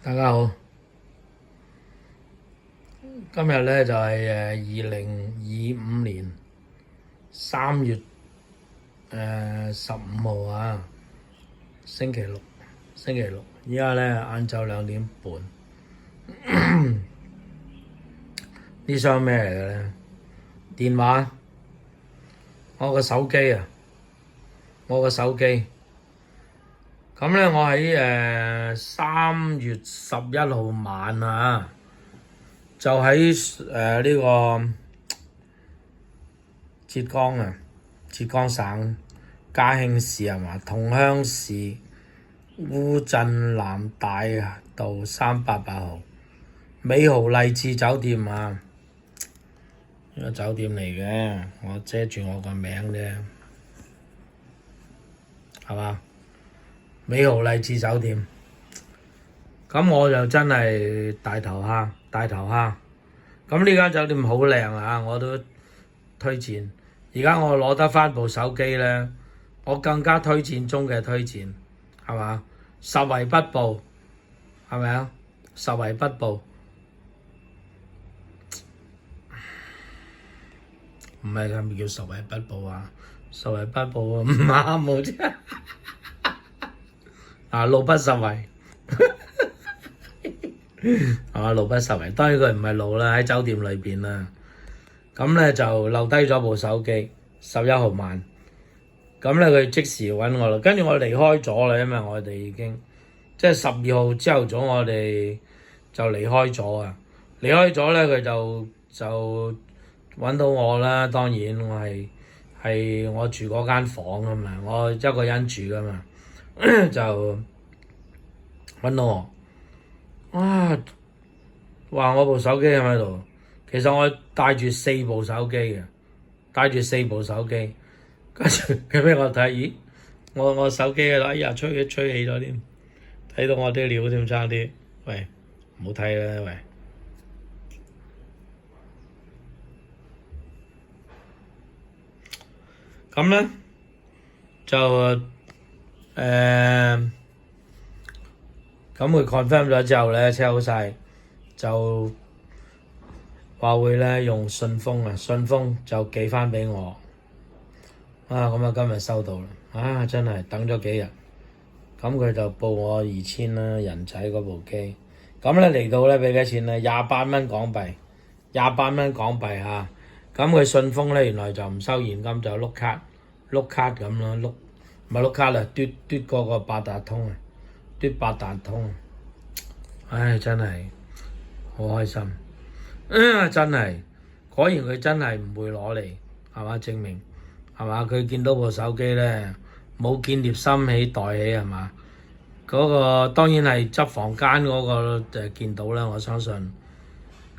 大家好，今日咧就係2025年3月15號啊，星期六，依家咧晏晝2點半，呢箱咩嚟嘅咧？電話，我個手機啊，咁咧我喺3月11號晚啊。就喺呢個浙江省嘉興市係嘛，桐鄉市烏鎮南大道388號美豪麗致酒店啊，呢個酒店嚟嘅，我遮住我個名啫，係嘛？美豪麗致酒店，咁我就真係大頭蝦。咁呢間酒店好靚啊，我都推薦。而家我攞得翻部手機咧，我更加推薦中嘅推薦，係嘛？拾遺不報，係咪啊？拾遺不報，唔係係咪叫拾遺不報啊？拾遺不報啊，唔啱喎啫。啊，路不拾遺。係嘛，路不拾遺，當然佢唔係路啦，喺酒店裏邊啦。咁咧就留低咗部手機，11號晚。咁咧佢即時揾我啦，跟住我離開咗啦，因為我哋已經即係12號朝頭早，我哋就離開咗啊。離開咗咧，佢就揾到我啦。當然我係我住嗰間房啊嘛，我一個人住噶嘛，就揾到我。哇！話我部手機喺度，其實我帶住4部手機嘅，跟住佢俾我睇，咦？我手機嘅哎呀，吹起咗添，睇到我啲料添，差啲，喂，唔好睇啦，喂。咁咧就咁佢 confirm 咗之後咧，check 好晒，就話會咧用順豐就寄翻俾我。咁啊今日收到啦，真係等咗幾日，咁佢就報我2000啦，人仔嗰部機。咁咧嚟到咧俾幾錢咧？28蚊港幣嚇。咁佢順豐咧原來就唔收現金，就碌卡咁咯，唔係碌卡啦，嘟嗰個八達通啊。唉，真係好開心，真係果然佢真係唔會攞嚟，係嘛？證明係嘛？佢見到部手機咧冇見獵心起袋起係嘛？嗰個當然係執房間嗰個見到啦，我相信。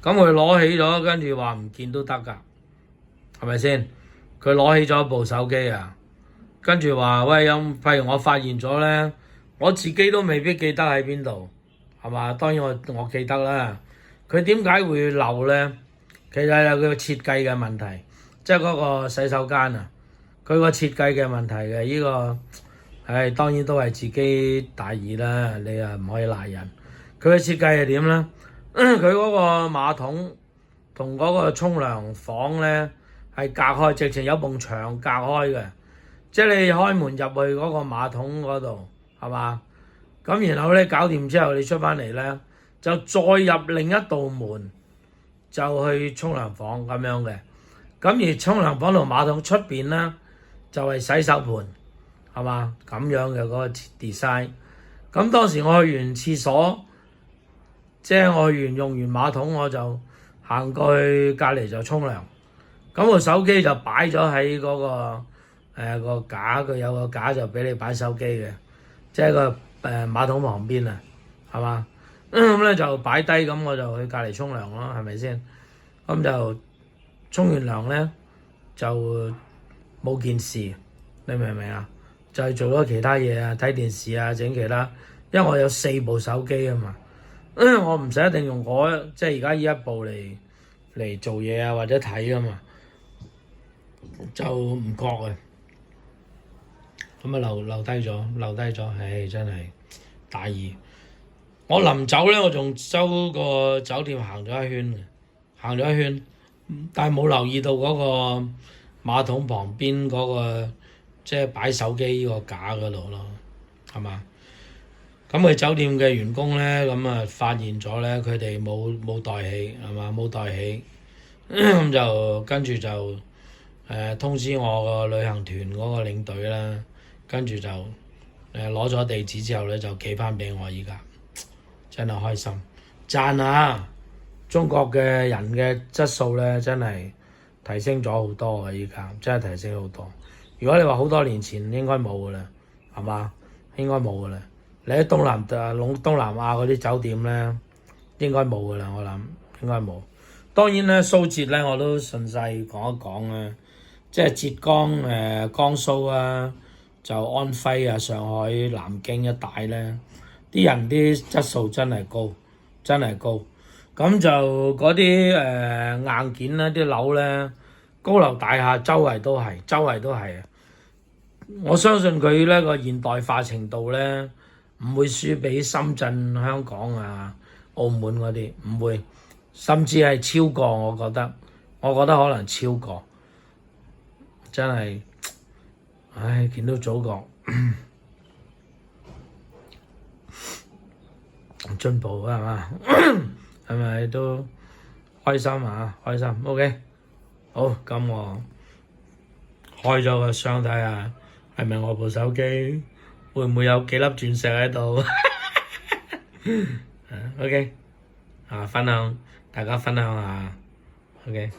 咁佢攞起咗，跟住話唔見都得㗎，係咪先？佢攞起咗部手機啊，跟住話喂，譬如我發現咗咧，我自己都未必記得喺邊度，係嘛？當然我記得啦。佢點解會漏咧？其實係佢個設計嘅問題，即係嗰個洗手間啊，佢個設計嘅問題嘅呢個，當然都係自己大意啦，你又唔可以賴人。佢嘅設計係點咧？佢嗰個馬桶同嗰個沖涼房咧係隔開，直情有埲牆隔開嘅，即係你開門入去嗰個馬桶嗰度，係嘛？咁然後咧搞掂之後，你出翻嚟咧就再入另一道門，就去沖涼房咁樣嘅。咁而沖涼房同馬桶出邊咧就係洗手盆，係嘛？咁樣嘅嗰個 design。咁當時我去完廁所，即係我去完用完馬桶，我就行過去隔離就沖涼。咁個手機就擺咗喺嗰個個架，佢有個架就俾你擺手機嘅，即係個馬桶旁邊啊，係嘛？咁咧就擺低，咁我就去隔離沖涼咯，係咪先？咁就沖完涼咧就冇件事，你明唔明啊？就係做咗其他嘢啊，睇電視啊，整其他，因為我有4部手機啊嘛，我唔使一定用即係而家呢一部嚟做嘢啊或者睇啊嘛，就唔覺啊。咁啊留低咗，唉，真係大意。我臨走咧，我仲周個酒店行咗一圈嘅，行咗一圈，但係冇留意到嗰個馬桶旁邊嗰、個即係擺手機呢個架嗰度咯，係嘛？咁佢酒店嘅員工咧，咁啊發現咗咧，佢哋冇袋起，係嘛？冇袋起，咁就跟住就通知我個旅行團嗰個領隊啦，跟住就攞咗地址之後咧，就寄翻俾我依家，真係開心，讚啊！中國嘅人嘅質素咧，真係提升咗好多啊！依家真係提升好多。如果你話好多年前應該冇噶啦，係嘛？應該冇噶啦。你喺東南亞嗰啲酒店咧，應該冇噶啦，我諗應該冇。當然咧，蘇浙咧我都順勢講一講啊，即係浙江、江蘇啊，就安徽啊、上海、南京一帶咧，啲人啲質素真係高，真係高。咁就嗰啲硬件咧，啲樓咧，高樓大廈周圍都係，周圍都係啊！我相信佢呢個現代化程度咧，唔會輸俾深圳、香港啊、澳門嗰啲，唔會，甚至係超過。我覺得可能超過，真係，唉，見到祖國進步啊，係嘛？係咪都開心啊？開心，OK，好，咁我開咗個箱睇下，係咪我部手機會唔會有幾粒鑽石喺度？OK，大家分享下，OK。